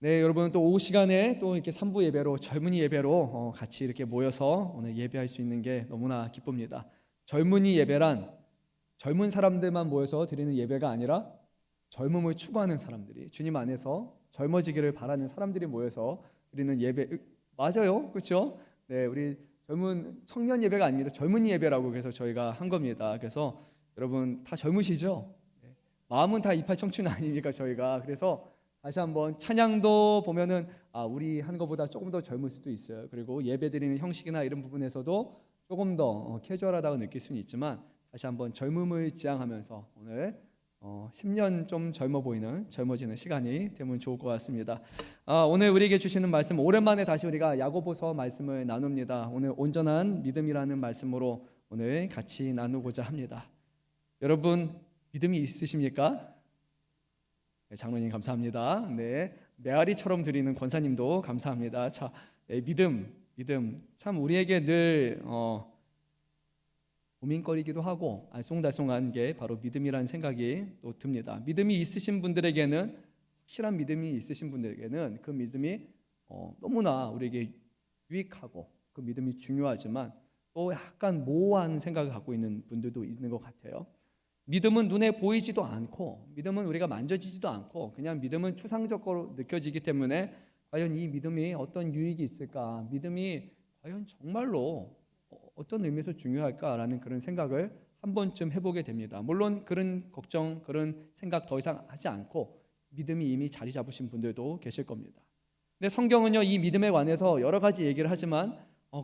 네, 여러분 또 오후 시간에 또 이렇게 3부 예배로 젊은이 예배로 같이 이렇게 모여서 오늘 예배할 수 있는 게 너무나 기쁩니다. 젊은이 예배란 젊은 사람들만 모여서 드리는 예배가 아니라 젊음을 추구하는 사람들이 주님 안에서 젊어지기를 바라는 사람들이 모여서 드리는 예배 맞아요, 그렇죠? 네, 우리 젊은 청년 예배가 아닙니다. 젊은이 예배라고 그래서 저희가 한 겁니다. 그래서 여러분 다 젊으시죠? 네, 마음은 다 28 청춘 아닙니까 저희가. 그래서 다시 한번 찬양도 보면은 우리 한 것보다 조금 더 젊을 수도 있어요. 그리고 예배드리는 형식이나 이런 부분에서도 조금 더 캐주얼하다고 느낄 수는 있지만 다시 한번 젊음을 지향하면서 오늘 10년 좀 젊어지는 시간이 되면 좋을 것 같습니다. 오늘 우리에게 주시는 말씀 오랜만에 다시 우리가 야고보서 말씀을 나눕니다. 오늘 온전한 믿음이라는 말씀으로 오늘 같이 나누고자 합니다. 여러분 믿음이 있으십니까? 네, 장로님 감사합니다. 네, 메아리처럼 드리는 권사님도 감사합니다. 자, 믿음 참 우리에게 늘 고민거리기도 하고 알쏭달쏭한 게 바로 믿음이라는 생각이 또 듭니다. 믿음이 있으신 분들에게는 확실한 믿음이 있으신 분들에게는 그 믿음이 너무나 우리에게 유익하고 그 믿음이 중요하지만 또 약간 모호한 생각을 갖고 있는 분들도 있는 것 같아요. 믿음은 눈에 보이지도 않고 믿음은 우리가 만져지지도 않고 그냥 믿음은 추상적으로 느껴지기 때문에 과연 이 믿음이 어떤 유익이 있을까? 믿음이 과연 정말로 어떤 의미에서 중요할까라는 그런 생각을 한 번쯤 해보게 됩니다. 물론 그런 걱정, 그런 생각 더 이상 하지 않고 믿음이 이미 자리 잡으신 분들도 계실 겁니다. 근데 성경은요, 이 믿음에 관해서 여러 가지 얘기를 하지만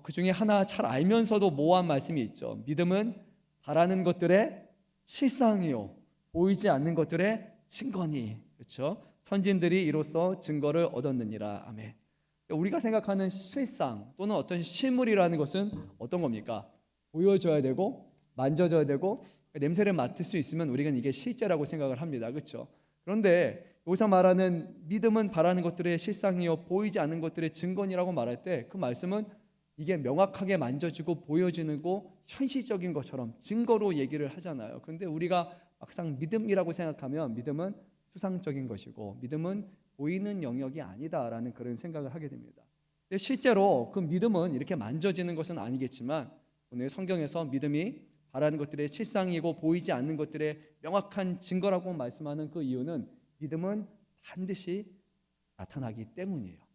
그 중에 하나 잘 알면서도 모호한 말씀이 있죠. 믿음은 바라는 것들의 실상이요 보이지 않는 것들의 증거니. 그렇죠? 선진들이 이로써 증거를 얻었느니라. 아멘. 우리가 생각하는 실상 또는 어떤 실물이라는 것은 어떤 겁니까? 보여져야 되고 만져져야 되고 냄새를 맡을 수 있으면 우리는 이게 실제라고 생각을 합니다. 그렇죠? 그런데 여기서 말하는 믿음은 바라는 것들의 실상이요 보이지 않는 것들의 증거니라고 말할 때 그 말씀은 이게 명확하게 만져지고 보여지고 현실적인 것처럼 증거로 얘기를 하잖아요. 그런데 우리가 막상 믿음이라고 생각하면 믿음은 추상적인 것이고 믿음은 보이는 영역이 아니다라는 그런 생각을 하게 됩니다. 근데 실제로 그 믿음은 이렇게 만져지는 것은 아니겠지만 오늘 성경에서 믿음이 바라는 것들의 실상이고 보이지 않는 것들의 명확한 증거라고 말씀하는 그 이유는 믿음은 반드시 나타나기 때문이에요.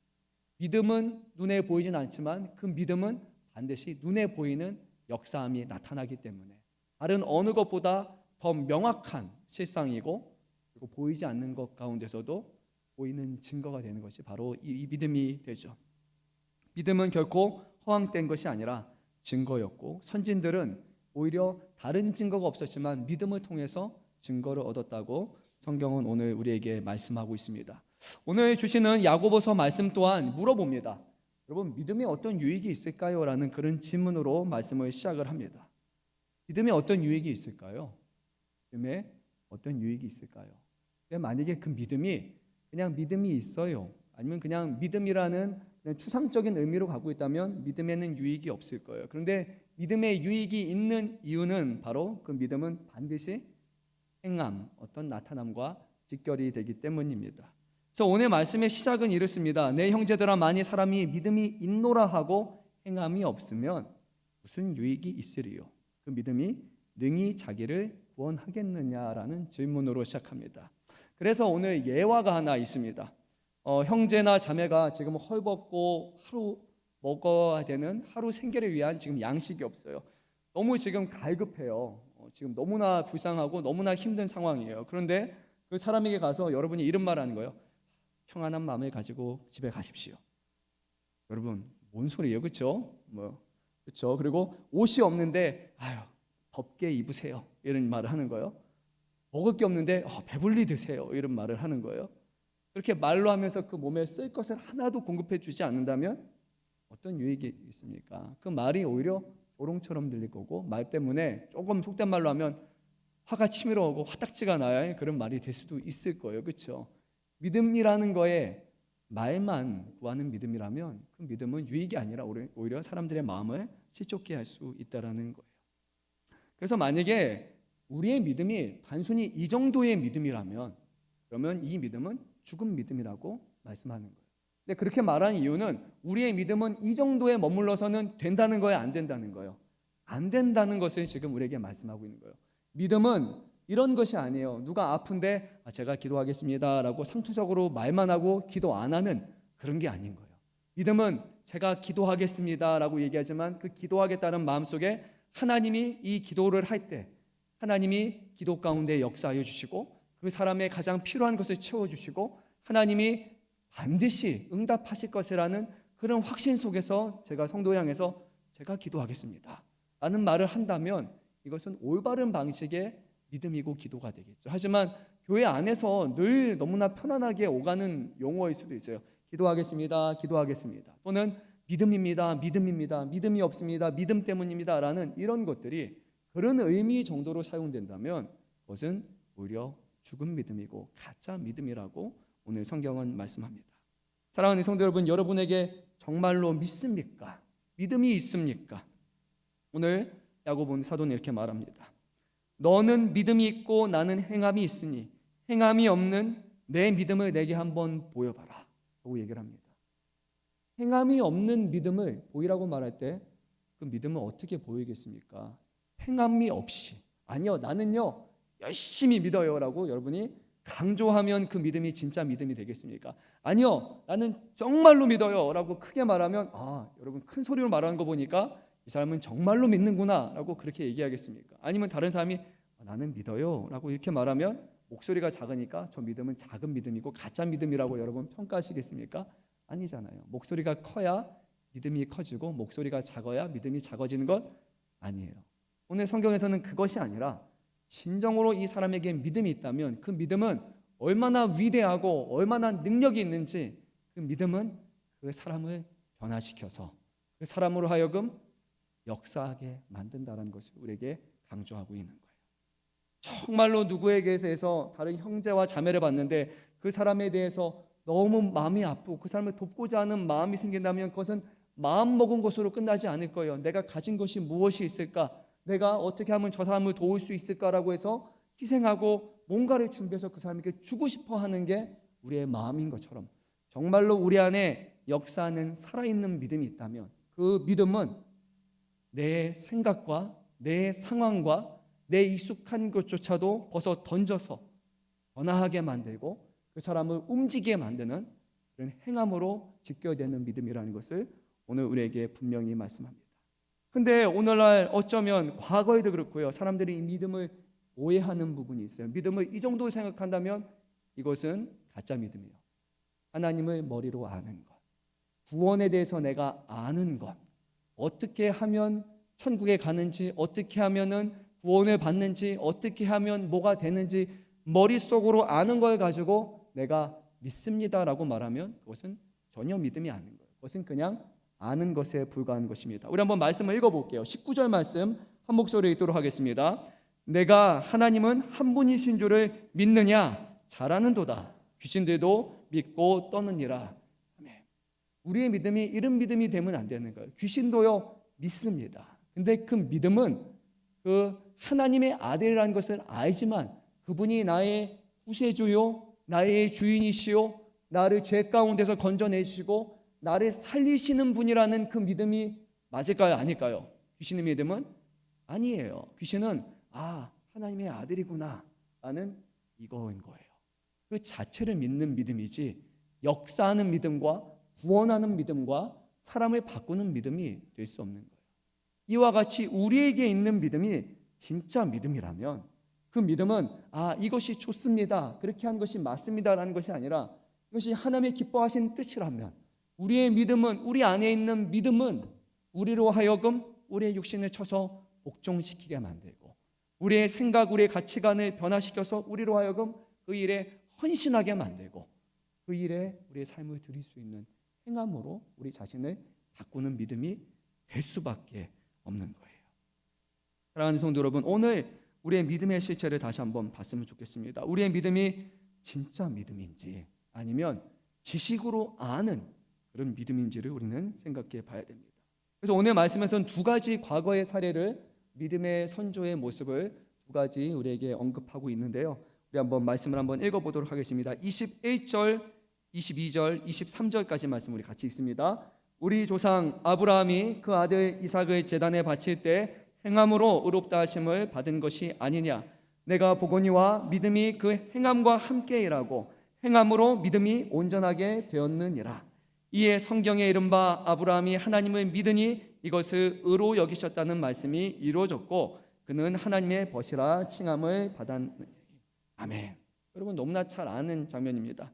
믿음은 눈에 보이진 않지만 그 믿음은 반드시 눈에 보이는 역사함이 나타나기 때문에 다른 어느 것보다 더 명확한 실상이고 그리고 보이지 않는 것 가운데서도 보이는 증거가 되는 것이 바로 이 믿음이 되죠. 믿음은 결코 허황된 것이 아니라 증거였고 선진들은 오히려 다른 증거가 없었지만 믿음을 통해서 증거를 얻었다고 성경은 오늘 우리에게 말씀하고 있습니다. 오늘 주시는 야고보서 말씀 또한 물어봅니다. 여러분 믿음에 어떤 유익이 있을까요? 라는 그런 질문으로 말씀을 시작을 합니다. 믿음에 어떤 유익이 있을까요? 믿음에 어떤 유익이 있을까요? 만약에 그 믿음이 그냥 믿음이 있어요, 아니면 그냥 믿음이라는 그냥 추상적인 의미로 갖고 있다면 믿음에는 유익이 없을 거예요. 그런데 믿음에 유익이 있는 이유는 바로 그 믿음은 반드시 행함, 어떤 나타남과 직결이 되기 때문입니다. 그래서 오늘 말씀의 시작은 이렇습니다. 내 형제들아 만일 사람이 믿음이 있노라 하고 행함이 없으면 무슨 유익이 있으리요? 그 믿음이 능히 자기를 구원하겠느냐라는 질문으로 시작합니다. 그래서 오늘 예화가 하나 있습니다. 형제나 자매가 지금 헐벗고 하루 먹어야 되는 하루 생계를 위한 지금 양식이 없어요. 너무 지금 갈급해요. 지금 너무나 불쌍하고 너무나 힘든 상황이에요. 그런데 그 사람에게 가서 여러분이 이런 말 하는 거예요. 평안한 마음을 가지고 집에 가십시오. 여러분 뭔 소리예요, 그렇죠? 그렇죠. 그리고 옷이 없는데 덥게 입으세요. 이런 말을 하는 거예요. 먹을 게 없는데 배불리 드세요. 이런 말을 하는 거예요. 그렇게 말로 하면서 그 몸에 쓸 것을 하나도 공급해 주지 않는다면 어떤 유익이 있습니까? 그 말이 오히려 조롱처럼 들릴 거고 말 때문에 조금 속된 말로 하면 화가 치밀어 오고 화딱지가 나야 그런 말이 될 수도 있을 거예요. 그렇죠? 믿음이라는 거에 말만 구하는 믿음이라면 그 믿음은 유익이 아니라 오히려 사람들의 마음을 실족케 할 수 있다는 거예요. 그래서 만약에 우리의 믿음이 단순히 이 정도의 믿음이라면 그러면 이 믿음은 죽은 믿음이라고 말씀하는 거예요. 근데 그렇게 말하는 이유는 우리의 믿음은 이 정도에 머물러서는 된다는 거예요, 안 된다는 거예요? 안 된다는 것을 지금 우리에게 말씀하고 있는 거예요. 믿음은 이런 것이 아니에요. 누가 아픈데 제가 기도하겠습니다 라고 상투적으로 말만 하고 기도 안 하는 그런 게 아닌 거예요. 믿음은 제가 기도하겠습니다 라고 얘기하지만 그 기도하겠다는 마음속에 하나님이 이 기도를 할 때 하나님이 기도 가운데 역사하여 주시고 그 사람의 가장 필요한 것을 채워주시고 하나님이 반드시 응답하실 것이라는 그런 확신 속에서 제가 성도를 향해서 제가 기도하겠습니다 라는 말을 한다면 이것은 올바른 방식의 믿음이고 기도가 되겠죠. 하지만 교회 안에서 늘 너무나 편안하게 오가는 용어일 수도 있어요. 기도하겠습니다, 기도하겠습니다, 또는 믿음입니다, 믿음입니다, 믿음이 없습니다, 믿음 때문입니다 라는 이런 것들이 그런 의미 정도로 사용된다면 그것은 오히려 죽은 믿음이고 가짜 믿음이라고 오늘 성경은 말씀합니다. 사랑하는 성도 여러분, 여러분에게 정말로 믿습니까? 믿음이 있습니까? 오늘 야고보 사도는 이렇게 말합니다. 너는 믿음이 있고 나는 행함이 있으니 행함이 없는 내 믿음을 내게 한번 보여봐라 라고 얘기를 합니다. 행함이 없는 믿음을 보이라고 말할 때 그 믿음을 어떻게 보이겠습니까? 행함이 없이, 아니요 나는요 열심히 믿어요 라고 여러분이 강조하면 그 믿음이 진짜 믿음이 되겠습니까? 아니요 나는 정말로 믿어요 라고 크게 말하면 여러분 큰 소리로 말하는 거 보니까 이 사람은 정말로 믿는구나 라고 그렇게 얘기하겠습니까? 아니면 다른 사람이 나는 믿어요 라고 이렇게 말하면 목소리가 작으니까 저 믿음은 작은 믿음이고 가짜 믿음이라고 여러분 평가하시겠습니까? 아니잖아요. 목소리가 커야 믿음이 커지고 목소리가 작아야 믿음이 작아지는 것 아니에요. 오늘 성경에서는 그것이 아니라 진정으로 이 사람에게 믿음이 있다면 그 믿음은 얼마나 위대하고 얼마나 능력이 있는지 그 믿음은 그 사람을 변화시켜서 그 사람으로 하여금 역사하게 만든다는 것을 우리에게 강조하고 있는 거예요. 정말로 누구에게 대해서 다른 형제와 자매를 봤는데 그 사람에 대해서 너무 마음이 아프고 그 사람을 돕고자 하는 마음이 생긴다면 그것은 마음먹은 것으로 끝나지 않을 거예요. 내가 가진 것이 무엇이 있을까? 내가 어떻게 하면 저 사람을 도울 수 있을까라고 해서 희생하고 뭔가를 준비해서 그 사람에게 주고 싶어 하는 게 우리의 마음인 것처럼 정말로 우리 안에 역사하는 살아있는 믿음이 있다면 그 믿음은 내 생각과 내 상황과 내 익숙한 것조차도 벗어 던져서 변화하게 만들고 그 사람을 움직이게 만드는 그런 행함으로 지켜되는 믿음이라는 것을 오늘 우리에게 분명히 말씀합니다. 근데 오늘날 어쩌면 과거에도 그렇고요. 사람들이 이 믿음을 오해하는 부분이 있어요. 믿음을 이 정도로 생각한다면 이것은 가짜 믿음이에요. 하나님을 머리로 아는 것, 구원에 대해서 내가 아는 것, 어떻게 하면 천국에 가는지, 어떻게 하면은 구원을 받는지, 어떻게 하면 뭐가 되는지 머릿속으로 아는 걸 가지고 내가 믿습니다라고 말하면 그것은 전혀 믿음이 아닌 거예요. 그것은 그냥 아는 것에 불과한 것입니다. 우리 한번 말씀을 읽어볼게요. 19절 말씀 한 목소리로 읽도록 하겠습니다. 내가 하나님은 한 분이신 줄을 믿느냐? 잘하는도다. 귀신들도 믿고 떠느니라. 우리의 믿음이 이런 믿음이 되면 안 되는 거예요. 귀신도요 믿습니다. 근데 그 믿음은 그 하나님의 아들이라는 것을 알지만 그분이 나의 구세주요, 나의 주인이시요, 나를 죄 가운데서 건져내시고 나를 살리시는 분이라는 그 믿음이 맞을까요? 아닐까요? 귀신의 믿음은 아니에요. 귀신은 하나님의 아들이구나 라는 이거인 거예요. 그 자체를 믿는 믿음이지 역사하는 믿음과 구원하는 믿음과 사람을 바꾸는 믿음이 될 수 없는 거예요. 이와 같이 우리에게 있는 믿음이 진짜 믿음이라면 그 믿음은 이것이 좋습니다, 그렇게 한 것이 맞습니다라는 것이 아니라 이것이 하나님의 기뻐하신 뜻이라면 우리의 믿음은, 우리 안에 있는 믿음은 우리로 하여금 우리의 육신을 쳐서 복종시키게 만들고 우리의 생각, 우리의 가치관을 변화시켜서 우리로 하여금 그 일에 헌신하게 만들고 그 일에 우리의 삶을 드릴 수 있는 행함으로 우리 자신을 바꾸는 믿음이 될 수밖에 없는 거예요. 사랑하는 성도 여러분, 오늘 우리의 믿음의 실체를 다시 한번 봤으면 좋겠습니다. 우리의 믿음이 진짜 믿음인지 아니면 지식으로 아는 그런 믿음인지를 우리는 생각해 봐야 됩니다. 그래서 오늘 말씀에서는 두 가지 과거의 사례를, 믿음의 선조의 모습을 두 가지 우리에게 언급하고 있는데요. 우리 한번 말씀을 한번 읽어보도록 하겠습니다. 21절 22절, 23절까지 말씀 우리 같이 읽습니다. 우리 조상 아브라함이 그 아들 이삭을 제단에 바칠 때 행함으로 의롭다 하심을 받은 것이 아니냐. 내가 보거니와 믿음이 그 행함과 함께 일하고 행함으로 믿음이 온전하게 되었느니라. 이에 성경에 이른바 아브라함이 하나님을 믿으니 이것을 의로 여기셨다는 말씀이 이루어졌고 그는 하나님의 벗이라 칭함을 받았느니라. 아멘. 여러분 너무나 잘 아는 장면입니다.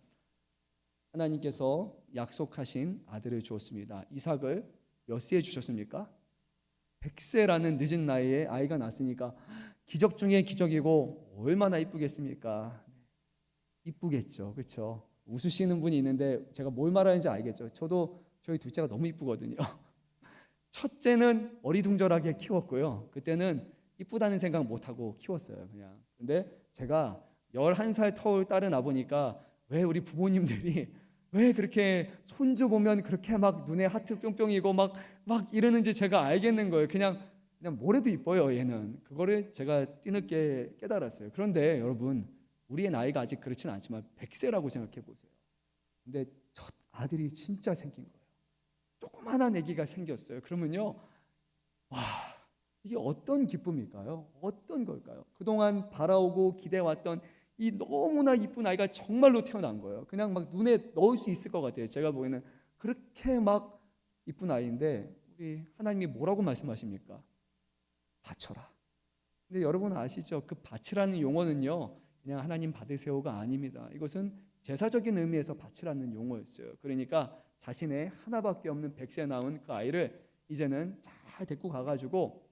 하나님께서 약속하신 아들을 주었습니다. 이삭을 몇 세에 주셨습니까? 100세라는 늦은 나이에 아이가 났으니까 기적 중에 기적이고 얼마나 이쁘겠습니까? 이쁘겠죠. 그렇죠? 웃으시는 분이 있는데 제가 뭘 말하는지 알겠죠. 저도 저희 둘째가 너무 이쁘거든요. 첫째는 어리둥절하게 키웠고요. 그때는 이쁘다는 생각 못하고 키웠어요. 그냥. 근데 제가 11살 터울 딸을 낳으니까 왜 우리 부모님들이 왜 그렇게 손주 보면 그렇게 막 눈에 하트 뿅뿅이고 막 이러는지 제가 알겠는 거예요. 그냥 뭐래도 이뻐요, 얘는. 그거를 제가 뒤늦게 깨달았어요. 그런데 여러분, 우리의 나이가 아직 그렇지는 않지만 100세라고 생각해 보세요. 근데 첫 아들이 진짜 생긴 거예요. 조그만한 아기가 생겼어요. 그러면요, 와, 이게 어떤 기쁨일까요? 어떤 걸까요? 그동안 바라오고 기대왔던 이 너무나 이쁜 아이가 정말로 태어난 거예요. 그냥 막 눈에 넣을 수 있을 것 같아요. 제가 보기에는 그렇게 막 이쁜 아이인데 우리 하나님이 뭐라고 말씀하십니까? 바쳐라. 근데 여러분 아시죠? 그 바치라는 용어는요, 그냥 하나님 받으세요가 아닙니다. 이것은 제사적인 의미에서 바치라는 용어였어요. 그러니까 자신의 하나밖에 없는 100세 낳은 그 아이를 이제는 잘 데리고 가가지고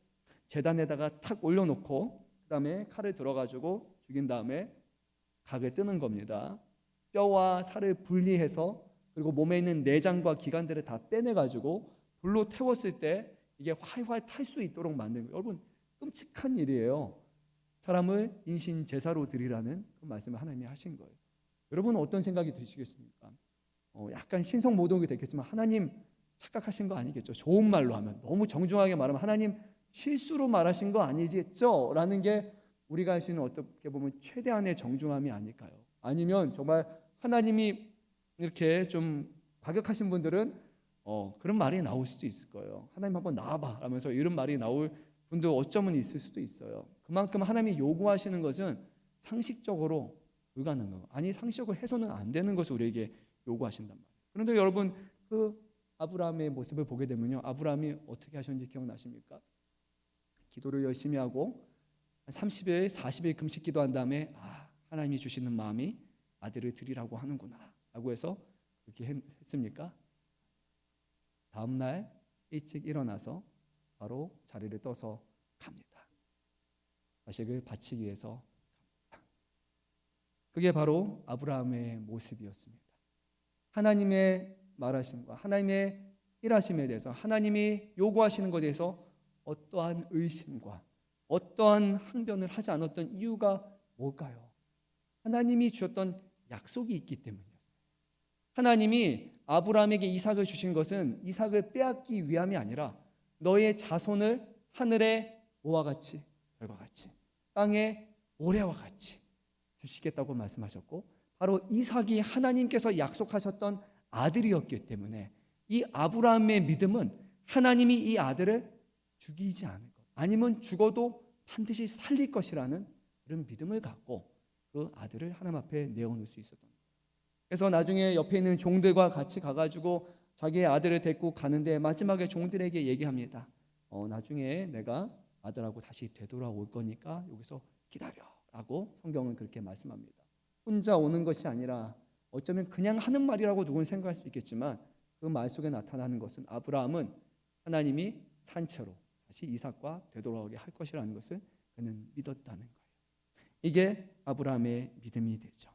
제단에다가 탁 올려놓고 그 다음에 칼을 들어가지고 죽인 다음에 각을 뜨는 겁니다. 뼈와 살을 분리해서 그리고 몸에 있는 내장과 기관들을 다 빼내가지고 불로 태웠을 때 이게 활활 탈 수 있도록 만든 거예요. 여러분 끔찍한 일이에요. 사람을 인신 제사로 드리라는 그 말씀을 하나님이 하신 거예요. 여러분 어떤 생각이 드시겠습니까? 약간 신성모독이 됐겠지만 하나님 착각하신 거 아니겠죠? 좋은 말로 하면 너무 정중하게 말하면 하나님 실수로 말하신 거 아니겠죠? 라는 게 우리가 할 수 있는 어떻게 보면 최대한의 정중함이 아닐까요? 아니면 정말 하나님이 이렇게 좀 과격하신 분들은 그런 말이 나올 수도 있을 거예요. 하나님 한번 나와봐 하면서 이런 말이 나올 분도 어쩌면 있을 수도 있어요. 그만큼 하나님이 요구하시는 것은 상식적으로 불가능한 거. 아니 상식적으로 해서는 안 되는 것을 우리에게 요구하신단 말이에요. 그런데 여러분 그 아브라함의 모습을 보게 되면요. 아브라함이 어떻게 하셨는지 기억나십니까? 기도를 열심히 하고 30일, 40일 금식 기도한 다음에 하나님이 주시는 마음이 아들을 드리라고 하는구나 라고 해서 그렇게 했습니까? 다음 날 일찍 일어나서 바로 자리를 떠서 갑니다. 자식을 바치기 위해서 갑니다. 그게 바로 아브라함의 모습이었습니다. 하나님의 말하심과 하나님의 일하심에 대해서 하나님이 요구하시는 것에 대해서 어떠한 의심과 어떠한 항변을 하지 않았던 이유가 뭘까요? 하나님이 주셨던 약속이 있기 때문이었어요. 하나님이 아브라함에게 이삭을 주신 것은 이삭을 빼앗기 위함이 아니라 너의 자손을 하늘의 뭐와 같이 별과 같이 땅의 모래와 같이 주시겠다고 말씀하셨고 바로 이삭이 하나님께서 약속하셨던 아들이었기 때문에 이 아브라함의 믿음은 하나님이 이 아들을 죽이지 않을 것 아니면 죽어도 반드시 살릴 것이라는 그런 믿음을 갖고 그 아들을 하나님 앞에 내어놓을 수 있었던 거예요. 그래서 나중에 옆에 있는 종들과 같이 가가지고 자기의 아들을 데리고 가는데 마지막에 종들에게 얘기합니다. 나중에 내가 아들하고 다시 되돌아올 거니까 여기서 기다려라고 성경은 그렇게 말씀합니다. 혼자 오는 것이 아니라 어쩌면 그냥 하는 말이라고 누구는 생각할 수 있겠지만 그 말 속에 나타나는 것은 아브라함은 하나님이 산채로 다시 이삭과 되돌아오게 할 것이라는 것을 그는 믿었다는 거예요. 이게 아브라함의 믿음이 되죠.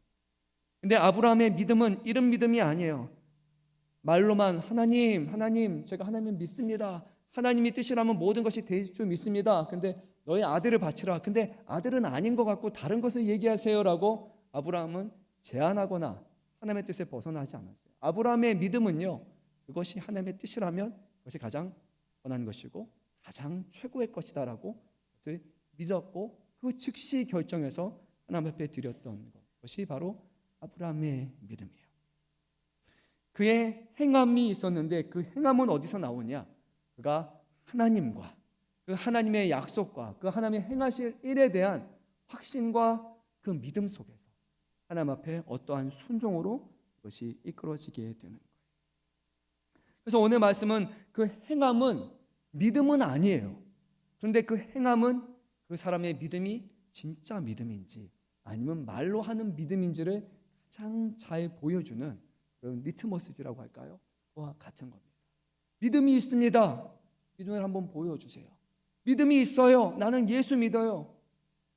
근데 아브라함의 믿음은 이런 믿음이 아니에요. 말로만 하나님 제가 하나님을 믿습니다. 하나님이 뜻이라면 모든 것이 될 줄 믿습니다. 근데 너의 아들을 바치라. 근데 아들은 아닌 것 같고 다른 것을 얘기하세요라고 아브라함은 제안하거나 하나님의 뜻에 벗어나지 않았어요. 아브라함의 믿음은요. 그것이 하나님의 뜻이라면 그것이 가장 선한 것이고 가장 최고의 것이다라고 그것을 믿었고 그 즉시 결정해서 하나님 앞에 드렸던 것이 바로 아브라함의 믿음이에요. 그의 행함이 있었는데 그 행함은 어디서 나오냐? 그가 하나님과 그 하나님의 약속과 그 하나님의 행하실 일에 대한 확신과 그 믿음 속에서 하나님 앞에 어떠한 순종으로 그것이 이끌어지게 되는 거예요. 그래서 오늘 말씀은 그 행함은 믿음은 아니에요. 그런데 그 행함은 그 사람의 믿음이 진짜 믿음인지 아니면 말로 하는 믿음인지를 가장 잘 보여주는 그런 리트머스지라고 할까요? 그와 같은 겁니다. 믿음이 있습니다. 믿음을 한번 보여주세요. 믿음이 있어요. 나는 예수 믿어요.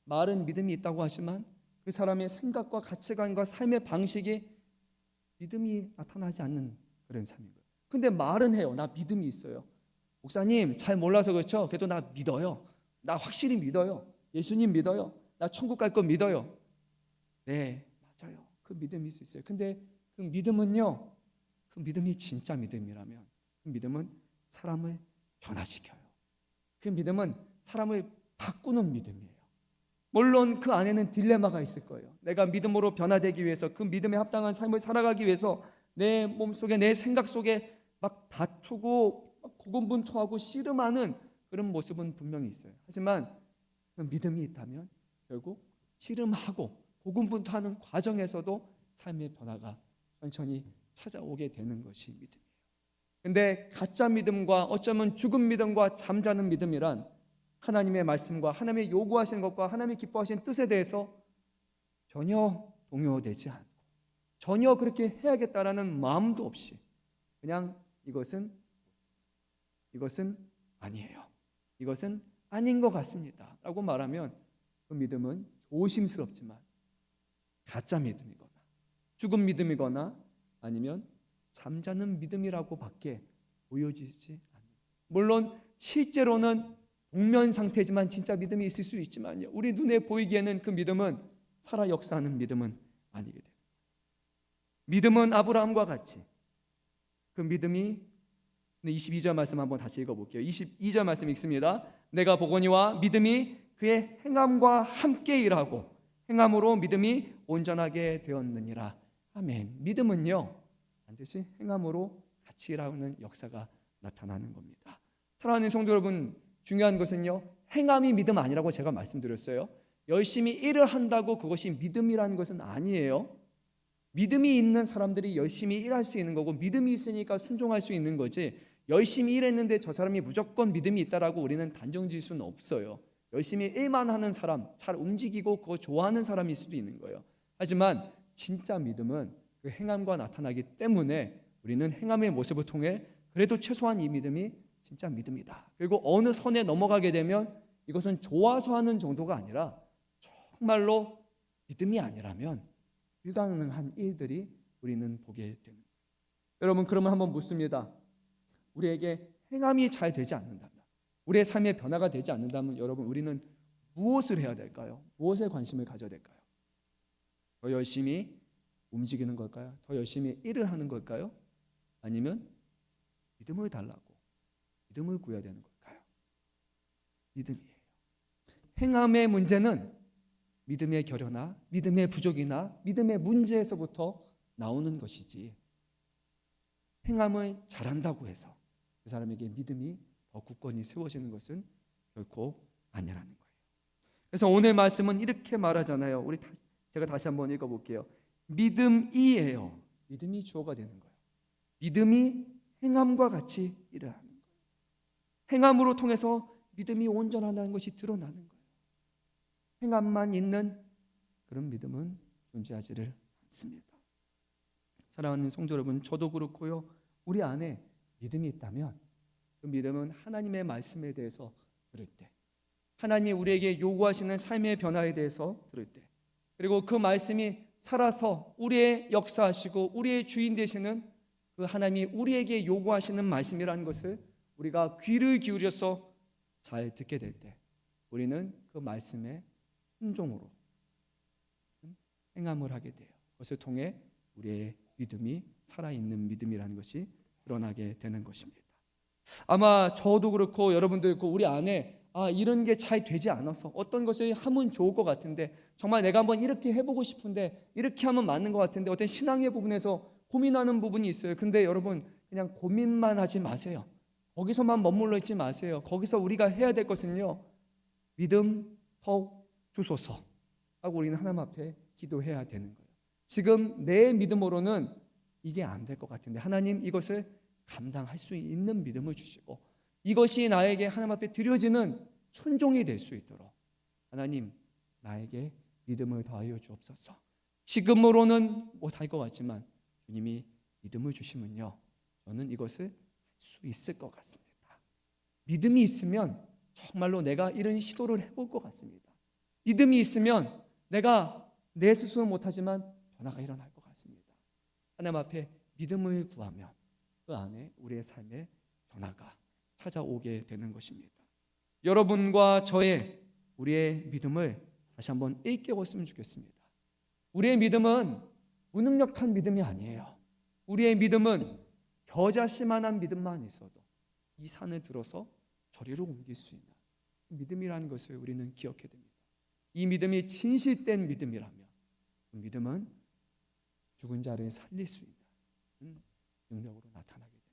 말은 믿음이 있다고 하지만 그 사람의 생각과 가치관과 삶의 방식이 믿음이 나타나지 않는 그런 삶인 거예요. 근데 말은 해요. 나 믿음이 있어요. 목사님 잘 몰라서 그렇죠. 그래도 나 믿어요. 나 확실히 믿어요. 예수님 믿어요. 나 천국 갈 거 믿어요. 네, 맞아요. 그 믿음이 있어요. 근데 그 믿음은요, 그 믿음이 진짜 믿음이라면 그 믿음은 사람을 변화시켜요. 그 믿음은 사람을 바꾸는 믿음이에요. 물론 그 안에는 딜레마가 있을 거예요. 내가 믿음으로 변화되기 위해서 그 믿음에 합당한 삶을 살아가기 위해서 내 몸속에 내 생각 속에 막 다투고 고군분투하고 씨름하는 그런 모습은 분명히 있어요. 하지만 그 믿음이 있다면 결국 씨름하고 고군분투하는 과정에서도 삶의 변화가 천천히 찾아오게 되는 것이 믿음이에요. 근데 가짜 믿음과 어쩌면 죽은 믿음과 잠자는 믿음이란 하나님의 말씀과 하나님의 요구하시는 것과 하나님의 기뻐하시는 뜻에 대해서 전혀 동요되지 않고 전혀 그렇게 해야겠다라는 마음도 없이 그냥 이것은 아니에요. 이것은 아닌 것 같습니다 라고 말하면 그 믿음은 조심스럽지만 가짜 믿음이거나 죽은 믿음이거나 아니면 잠자는 믿음이라고 밖에 보여지지 않는, 물론 실제로는 동면 상태지만 진짜 믿음이 있을 수 있지만요, 우리 눈에 보이기에는 그 믿음은 살아 역사하는 믿음은 아니게 됩니다. 믿음은 아브라함과 같이 그 믿음이 22절 말씀 한번 다시 읽어볼게요. 22절 말씀 읽습니다. 내가 보거니와 믿음이 그의 행함과 함께 일하고 행함으로 믿음이 온전하게 되었느니라. 아멘. 믿음은요 반드시 행함으로 같이 일하는 역사가 나타나는 겁니다. 사랑하는 성도 여러분, 중요한 것은요 행함이 믿음 아니라고 제가 말씀드렸어요. 열심히 일을 한다고 그것이 믿음이라는 것은 아니에요. 믿음이 있는 사람들이 열심히 일할 수 있는 거고 믿음이 있으니까 순종할 수 있는 거지, 열심히 일했는데 저 사람이 무조건 믿음이 있다라고 우리는 단정 지을 수는 없어요. 열심히 일만 하는 사람, 잘 움직이고 그거 좋아하는 사람일 수도 있는 거예요. 하지만 진짜 믿음은 그 행함과 나타나기 때문에 우리는 행함의 모습을 통해 그래도 최소한 이 믿음이 진짜 믿음이다. 그리고 어느 선에 넘어가게 되면 이것은 좋아서 하는 정도가 아니라 정말로 믿음이 아니라면 불가능한 일들이 우리는 보게 됩니다. 여러분, 그러면 한번 묻습니다. 우리에게 행함이 잘 되지 않는다면, 우리의 삶의 변화가 되지 않는다면 여러분, 우리는 무엇을 해야 될까요? 무엇에 관심을 가져야 될까요? 더 열심히 움직이는 걸까요? 더 열심히 일을 하는 걸까요? 아니면 믿음을 달라고 믿음을 구해야 되는 걸까요? 믿음이에요. 행함의 문제는 믿음의 결여나 믿음의 부족이나 믿음의 문제에서부터 나오는 것이지, 행함을 잘한다고 해서 그 사람에게 믿음이 더 굳건히 세워지는 것은 결코 아니라는 거예요. 그래서 오늘 말씀은 이렇게 말하잖아요. 제가 다시 한번 읽어볼게요. 믿음이에요. 믿음이 주어가 되는 거예요. 믿음이 행함과 같이 일을 하는 거예요. 행함으로 통해서 믿음이 온전하다는 것이 드러나는 거예요. 행함만 있는 그런 믿음은 존재하지를 않습니다. 사랑하는 성도 여러분, 저도 그렇고요, 우리 안에 믿음이 있다면 그 믿음은 하나님의 말씀에 대해서 들을 때, 하나님이 우리에게 요구하시는 삶의 변화에 대해서 들을 때, 그리고 그 말씀이 살아서 우리의 역사하시고 우리의 주인 되시는 그 하나님이 우리에게 요구하시는 말씀이라는 것을 우리가 귀를 기울여서 잘 듣게 될 때 우리는 그 말씀에 순종으로 행함을 하게 돼요. 그것을 통해 우리의 믿음이 살아있는 믿음이라는 것이 드러나게 되는 것입니다. 아마 저도 그렇고 여러분도 그렇고 우리 안에 이런 게 잘 되지 않아서 어떤 것을 하면 좋을 것 같은데, 정말 내가 한번 이렇게 해보고 싶은데 이렇게 하면 맞는 것 같은데 어떤 신앙의 부분에서 고민하는 부분이 있어요. 근데 여러분 그냥 고민만 하지 마세요. 거기서만 머물러 있지 마세요. 거기서 우리가 해야 될 것은요, 믿음 더욱 주소서 하고 우리는 하나님 앞에 기도해야 되는 거예요. 지금 내 믿음으로는 이게 안 될 것 같은데 하나님 이것을 감당할 수 있는 믿음을 주시고 이것이 나에게 하나님 앞에 드려지는 순종이 될 수 있도록 하나님 나에게 믿음을 더하여 주옵소서. 지금으로는 못할 것 같지만 주님이 믿음을 주시면요, 저는 이것을 할 수 있을 것 같습니다. 믿음이 있으면 정말로 내가 이런 시도를 해볼 것 같습니다. 믿음이 있으면 내가 내 스스로 못하지만 변화가 일어날 것 같습니다. 하나님 앞에 믿음을 구하면 그 안에 우리의 삶의 변화가 찾아오게 되는 것입니다. 여러분과 우리의 믿음을 다시 한번 일깨웠으면 좋겠습니다. 우리의 믿음은 무능력한 믿음이 아니에요. 우리의 믿음은 겨자씨만한 믿음만 있어도 이 산을 들어서 저리로 옮길 수 있는 믿음이라는 것을 우리는 기억해야 됩니다. 이 믿음이 진실된 믿음이라면 그 믿음은 죽은 자를 살릴 수 있는 능력으로 나타나게 됩니다.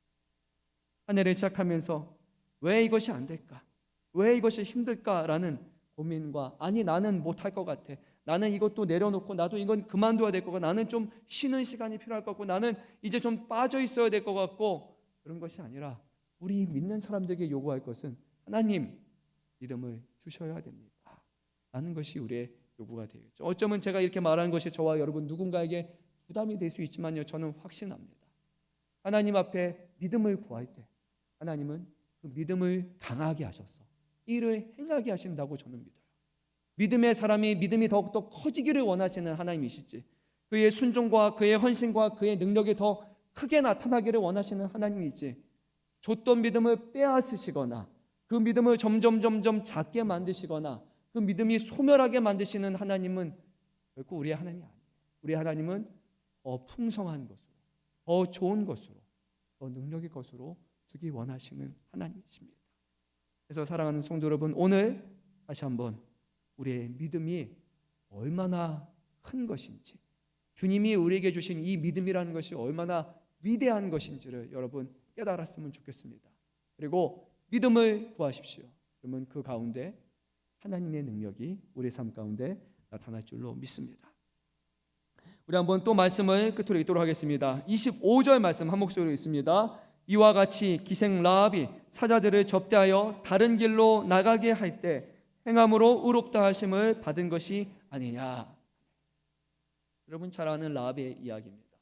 한 해를 시작하면서 왜 이것이 안 될까? 왜 이것이 힘들까라는 고민과 아니 나는 못할 것 같아. 나는 이것도 내려놓고 나도 이건 그만둬야 될 것 같고 나는 좀 쉬는 시간이 필요할 것 같고 나는 이제 좀 빠져 있어야 될 것 같고 그런 것이 아니라 우리 믿는 사람들에게 요구할 것은 하나님 믿음을 주셔야 됩니다 라는 것이 우리의 요구가 되겠죠. 어쩌면 제가 이렇게 말하는 것이 저와 여러분 누군가에게 부담이 될 수 있지만요, 저는 확신합니다. 하나님 앞에 믿음을 구할 때 하나님은 그 믿음을 강하게 하셔서 일을 행하게 하신다고 저는 믿어요. 믿음의 사람이 믿음이 더욱더 커지기를 원하시는 하나님이시지 그의 순종과 그의 헌신과 그의 능력이 더 크게 나타나기를 원하시는 하나님이지 줬던 믿음을 빼앗으시거나 그 믿음을 점점 작게 만드시거나 그 믿음이 소멸하게 만드시는 하나님은 결코 우리의 하나님이 아니에요. 우리 하나님은 더 풍성한 것으로 더 좋은 것으로 더 능력의 것으로 주기 원하시는 하나님이십니다. 그래서 사랑하는 성도 여러분, 오늘 다시 한번 우리의 믿음이 얼마나 큰 것인지 주님이 우리에게 주신 이 믿음이라는 것이 얼마나 위대한 것인지를 여러분 깨달았으면 좋겠습니다. 그리고 믿음을 구하십시오. 그러면 그 가운데 하나님의 능력이 우리 삶 가운데 나타날 줄로 믿습니다. 우리 한번 또 말씀을 끝으로 읽도록 하겠습니다. 25절 말씀 한 목소리로 읽습니다. 이와 같이 기생 라합이 사자들을 접대하여 다른 길로 나가게 할 때 행함으로 의롭다 하심을 받은 것이 아니냐. 여러분 잘 아는 라합의 이야기입니다.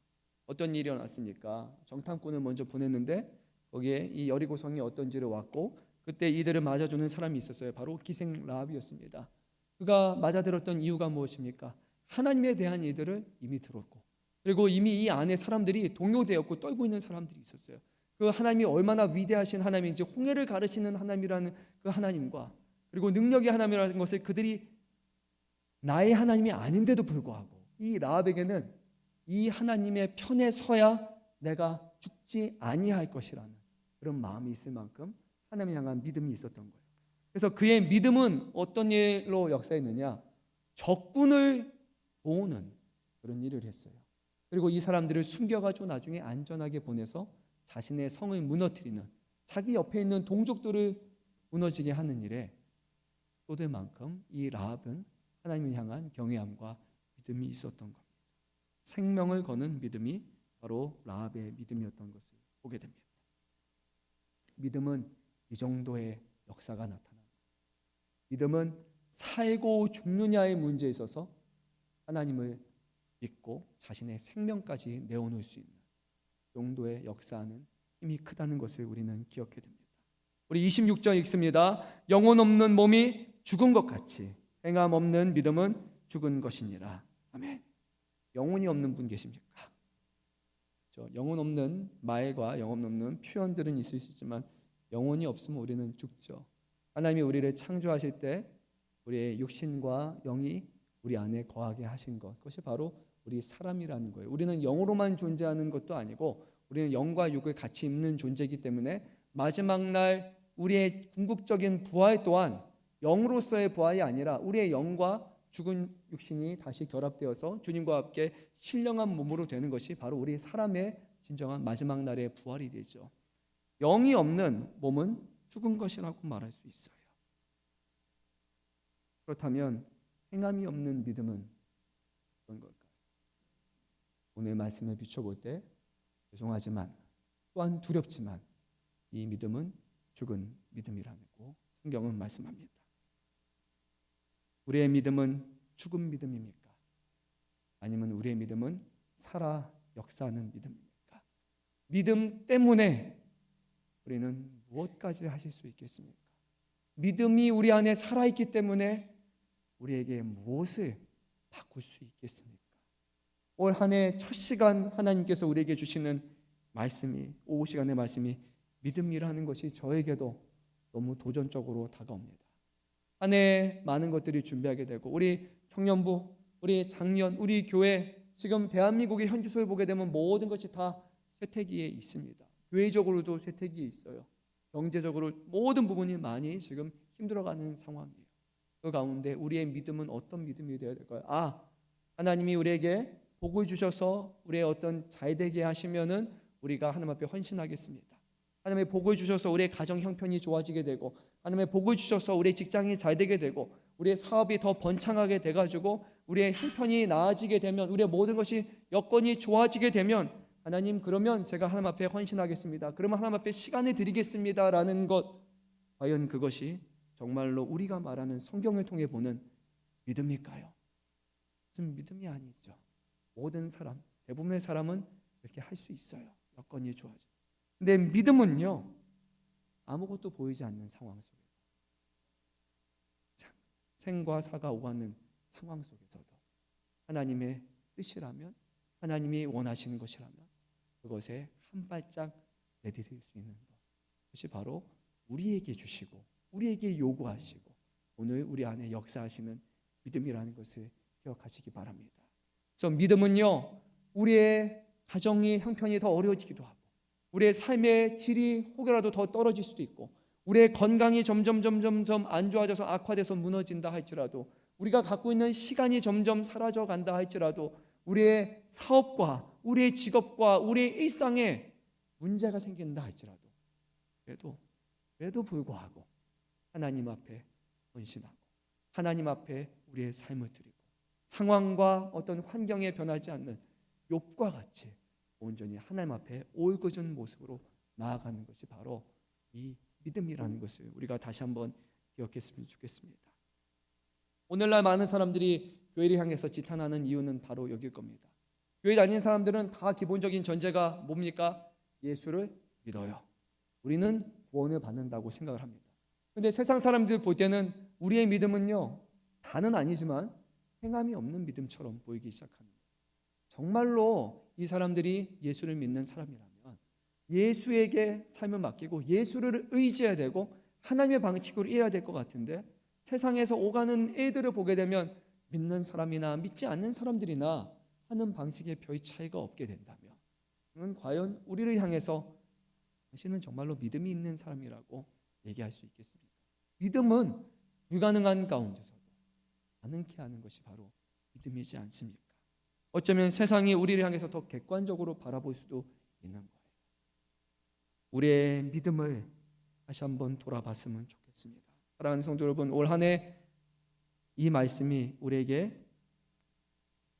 어떤 일이 일어났습니까? 정탐꾼을 먼저 보냈는데 거기에 이 여리고 성에 어떤 지를 왔고 그때 이들을 맞아주는 사람이 있었어요. 바로 기생 라합이었습니다. 그가 맞아들었던 이유가 무엇입니까? 하나님에 대한 이들을 이미 들었고 그리고 이미 이 안에 사람들이 동요되었고 떨고 있는 사람들이 있었어요. 그 하나님이 얼마나 위대하신 하나님인지 홍해를 가르치는 하나님이라는 그 하나님과 그리고 능력의 하나님이라는 것을 그들이 나의 하나님이 아닌데도 불구하고 이 라합에게는 이 하나님의 편에 서야 내가 죽지 아니할 것이라는 그런 마음이 있을 만큼 하나님을 향한 믿음이 있었던 거예요. 그래서 그의 믿음은 어떤 일로 역사했느냐? 적군을 도우는 그런 일을 했어요. 그리고 이 사람들을 숨겨가지고 나중에 안전하게 보내서 자신의 성을 무너뜨리는 자기 옆에 있는 동족들을 무너지게 하는 일에 쏟을 만큼 이 라합은 하나님을 향한 경외함과 믿음이 있었던 겁니다. 생명을 거는 믿음이 바로 라합의 믿음이었던 것을 보게 됩니다. 믿음은 이 정도의 역사가 나타납니다. 믿음은 살고 죽느냐의 문제에 있어서 하나님을 믿고 자신의 생명까지 내어놓을 수 있는 정도의 역사는 힘이 크다는 것을 우리는 기억해야 됩니다. 우리 26절 읽습니다. 영혼 없는 몸이 죽은 것 같이 행함 없는 믿음은 죽은 것이니라. 아멘. 영혼이 없는 분 계십니까? 영혼 없는 말과 영혼 없는 표현들은 있을 수 있지만 영혼이 없으면 우리는 죽죠. 하나님이 우리를 창조하실 때 우리의 육신과 영이 우리 안에 거하게 하신 것, 그것이 바로 우리 사람이라는 거예요. 우리는 영으로만 존재하는 것도 아니고 우리는 영과 육을 같이 입는 존재이기 때문에 마지막 날 우리의 궁극적인 부활 또한 영으로서의 부활이 아니라 우리의 영과 죽은 육신이 다시 결합되어서 주님과 함께 신령한 몸으로 되는 것이 바로 우리 사람의 진정한 마지막 날의 부활이 되죠. 영이 없는 몸은 죽은 것이라고 말할 수 있어요. 그렇다면 행함이 없는 믿음은 어떤 걸까요? 오늘 말씀에 비춰볼 때 죄송하지만 또한 두렵지만 이 믿음은 죽은 믿음이라고 성경은 말씀합니다. 우리의 믿음은 죽은 믿음입니까? 아니면 우리의 믿음은 살아 역사하는 믿음입니까? 믿음 때문에 우리는 무엇까지 하실 수 있겠습니까? 믿음이 우리 안에 살아있기 때문에 우리에게 무엇을 바꿀 수 있겠습니까? 올 한 해 첫 시간 하나님께서 우리에게 주시는 말씀이, 오후 시간의 말씀이 믿음이라는 것이 저에게도 너무 도전적으로 다가옵니다. 한 해 많은 것들이 준비하게 되고, 우리 청년부, 우리 장년, 우리 교회, 지금 대한민국의 현지를 보게 되면 모든 것이 다 쇠퇴기에 있습니다. 교회적으로도 쇠퇴기에 있어요. 경제적으로 모든 부분이 많이 지금 힘들어가는 상황이에요. 그 가운데 우리의 믿음은 어떤 믿음이 되어야 될까요? 하나님이 우리에게 복을 주셔서 우리의 어떤 잘되게 하시면은 우리가 하나님 앞에 헌신하겠습니다. 하나님의 복을 주셔서 우리의 가정 형편이 좋아지게 되고, 하나님의 복을 주셔서 우리의 직장이 잘 되게 되고, 우리의 사업이 더 번창하게 돼가지고 우리의 형편이 나아지게 되면, 우리의 모든 것이 여건이 좋아지게 되면, 하나님 그러면 제가 하나님 앞에 헌신하겠습니다. 그러면 하나님 앞에 시간을 드리겠습니다 라는 것, 과연 그것이 정말로 우리가 말하는 성경을 통해 보는 믿음일까요? 무슨 믿음이 아니죠. 모든 사람, 대부분의 사람은 이렇게 할 수 있어요. 여건이 좋아져. 근데 믿음은요, 아무것도 보이지 않는 상황 속에서, 생과 사가 오가는 상황 속에서도 하나님의 뜻이라면, 하나님이 원하시는 것이라면 그것에 한 발짝 내디딜 수 있는 것, 그것이 바로 우리에게 주시고 우리에게 요구하시고 오늘 우리 안에 역사하시는 믿음이라는 것을 기억하시기 바랍니다. 그래서 믿음은요, 우리의 가정이 형편이 더 어려워지기도 하고, 우리의 삶의 질이 혹여라도 더 떨어질 수도 있고, 우리의 건강이 점점 안 좋아져서 악화돼서 무너진다 할지라도, 우리가 갖고 있는 시간이 점점 사라져 간다 할지라도, 우리의 사업과 우리의 직업과 우리의 일상에 문제가 생긴다 할지라도, 그래도 불구하고 하나님 앞에 헌신하고 하나님 앞에 우리의 삶을 드리고, 상황과 어떤 환경에 변하지 않는 욥과 같이 온전히 하나님 앞에 올곧은 모습으로 나아가는 것이 바로 이 믿음이라는 것을 우리가 다시 한번 기억했으면 좋겠습니다. 오늘날 많은 사람들이 교회를 향해서 지탄하는 이유는 바로 여기일 겁니다. 교회 다니는 사람들은 다 기본적인 전제가 뭡니까? 예수를 믿어요. 우리는 구원을 받는다고 생각을 합니다. 그런데 세상 사람들 볼 때는 우리의 믿음은요, 다는 아니지만 행함이 없는 믿음처럼 보이기 시작합니다. 정말로 이 사람들이 예수를 믿는 사람이라면 예수에게 삶을 맡기고 예수를 의지해야 되고 하나님의 방식으로 일해야 될 것 같은데, 세상에서 오가는 일들을 보게 되면 믿는 사람이나 믿지 않는 사람들이나 하는 방식에 별 차이가 없게 된다면, 그는 과연 우리를 향해서 당신은 정말로 믿음이 있는 사람이라고 얘기할 수 있겠습니까? 믿음은 불가능한 가운데서도 가능케 하는 것이 바로 믿음이지 않습니까? 어쩌면 세상이 우리를 향해서 더 객관적으로 바라볼 수도 있는 거예요. 우리의 믿음을 다시 한번 돌아봤으면 좋겠습니다. 사랑하는 성도 여러분, 올 한 해 이 말씀이 우리에게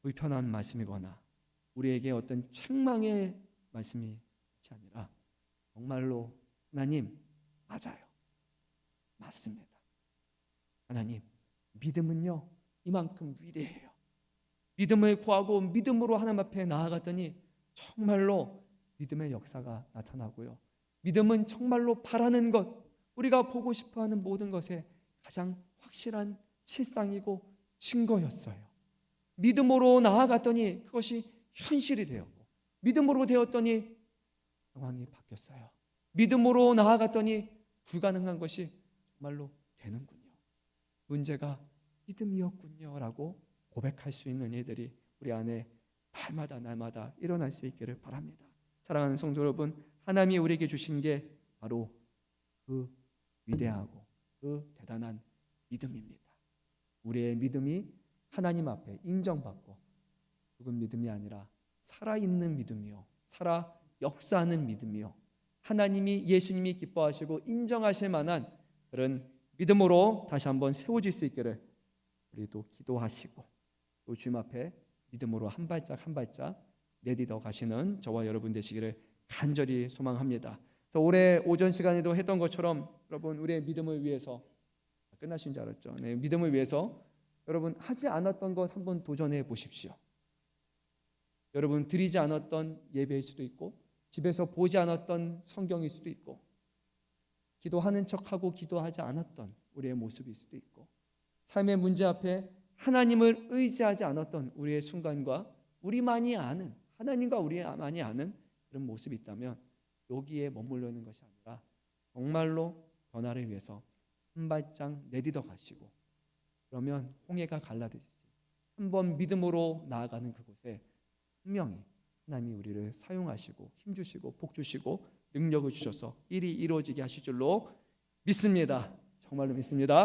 불편한 말씀이거나 우리에게 어떤 책망의 말씀이 아니라 정말로 하나님 맞아요, 맞습니다. 하나님, 믿음은요 이만큼 위대해요. 믿음을 구하고 믿음으로 하나님 앞에 나아갔더니 정말로 믿음의 역사가 나타나고요, 믿음은 정말로 바라는 것, 우리가 보고 싶어하는 모든 것에 가장 확실한 실상이고 증거였어요. 믿음으로 나아갔더니 그것이 현실이 되었고, 믿음으로 되었더니 상황이 바뀌었어요. 믿음으로 나아갔더니 불가능한 것이 정말로 되는군요. 문제가 믿음이었군요 라고 고백할 수 있는 일들이 우리 안에 날마다 일어날 수 있기를 바랍니다. 사랑하는 성도 여러분, 하나님이 우리에게 주신 게 바로 그 위대하고 그 대단한 믿음입니다. 우리의 믿음이 하나님 앞에 인정받고 죽은 믿음이 아니라 살아있는 믿음이요, 살아 역사하는 믿음이요, 하나님이 예수님이 기뻐하시고 인정하실 만한 그런 믿음으로 다시 한번 세워질 수 있기를 우리도 기도하시고 또 주님 앞에 믿음으로 한 발짝 한 발짝 내딛어 가시는 저와 여러분 되시기를 간절히 소망합니다. 그래서 올해 오전 시간에도 했던 것처럼 여러분 우리의 믿음을 위해서 끝나신 줄 알았죠. 네, 믿음을 위해서 여러분 하지 않았던 것 한번 도전해 보십시오. 여러분 드리지 않았던 예배일 수도 있고 집에서 보지 않았던 성경일 수도 있고 기도하는 척하고 기도하지 않았던 우리의 모습일 수도 있고 삶의 문제 앞에 하나님을 의지하지 않았던 우리의 순간과 우리만이 아는 하나님과 우리만이 아는 그런 모습이 있다면 여기에 머물러 있는 것이 아니라 정말로 변화를 위해서 한 발짝 내딛어 가시고 그러면 홍해가 갈라지듯이 한번 믿음으로 나아가는 그곳에 분명히 하나님이 우리를 사용하시고 힘주시고 복주시고 능력을 주셔서 일이 이루어지게 하실 줄로 믿습니다. 정말로 믿습니다.